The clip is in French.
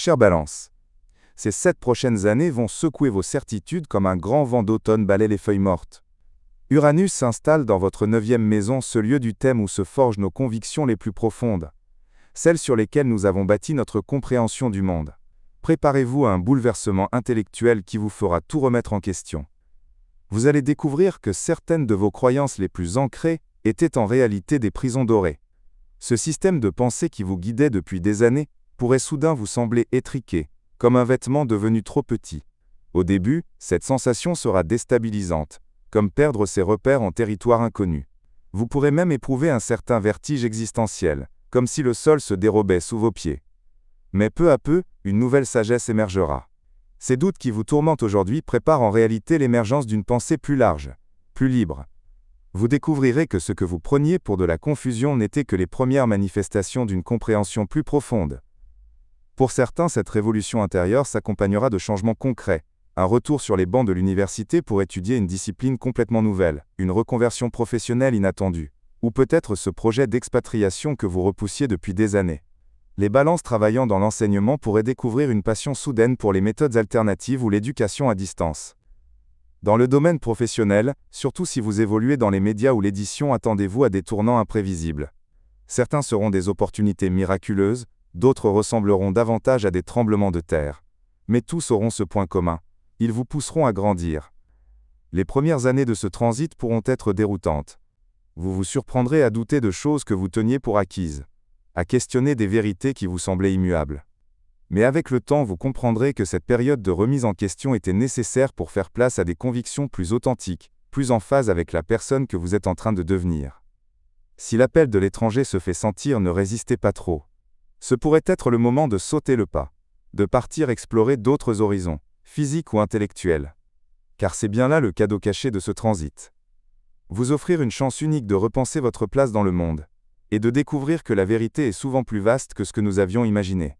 Chère Balance, ces 7 prochaines années vont secouer vos certitudes comme un grand vent d'automne balaie les feuilles mortes. Uranus s'installe dans votre 9e maison, ce lieu du thème où se forgent nos convictions les plus profondes, celles sur lesquelles nous avons bâti notre compréhension du monde. Préparez-vous à un bouleversement intellectuel qui vous fera tout remettre en question. Vous allez découvrir que certaines de vos croyances les plus ancrées étaient en réalité des prisons dorées. Ce système de pensée qui vous guidait depuis des années pourrait soudain vous sembler étriqué, comme un vêtement devenu trop petit. Au début, cette sensation sera déstabilisante, comme perdre ses repères en territoire inconnu. Vous pourrez même éprouver un certain vertige existentiel, comme si le sol se dérobait sous vos pieds. Mais peu à peu, une nouvelle sagesse émergera. Ces doutes qui vous tourmentent aujourd'hui préparent en réalité l'émergence d'une pensée plus large, plus libre. Vous découvrirez que ce que vous preniez pour de la confusion n'était que les premières manifestations d'une compréhension plus profonde. Pour certains, cette révolution intérieure s'accompagnera de changements concrets, un retour sur les bancs de l'université pour étudier une discipline complètement nouvelle, une reconversion professionnelle inattendue, ou peut-être ce projet d'expatriation que vous repoussiez depuis des années. Les balances travaillant dans l'enseignement pourraient découvrir une passion soudaine pour les méthodes alternatives ou l'éducation à distance. Dans le domaine professionnel, surtout si vous évoluez dans les médias ou l'édition, attendez-vous à des tournants imprévisibles. Certains seront des opportunités miraculeuses, d'autres ressembleront davantage à des tremblements de terre. Mais tous auront ce point commun. Ils vous pousseront à grandir. Les premières années de ce transit pourront être déroutantes. Vous vous surprendrez à douter de choses que vous teniez pour acquises, à questionner des vérités qui vous semblaient immuables. Mais avec le temps, vous comprendrez que cette période de remise en question était nécessaire pour faire place à des convictions plus authentiques, plus en phase avec la personne que vous êtes en train de devenir. Si l'appel de l'étranger se fait sentir, ne résistez pas trop. Ce pourrait être le moment de sauter le pas, de partir explorer d'autres horizons, physiques ou intellectuels. Car c'est bien là le cadeau caché de ce transit. Vous offrir une chance unique de repenser votre place dans le monde, et de découvrir que la vérité est souvent plus vaste que ce que nous avions imaginé.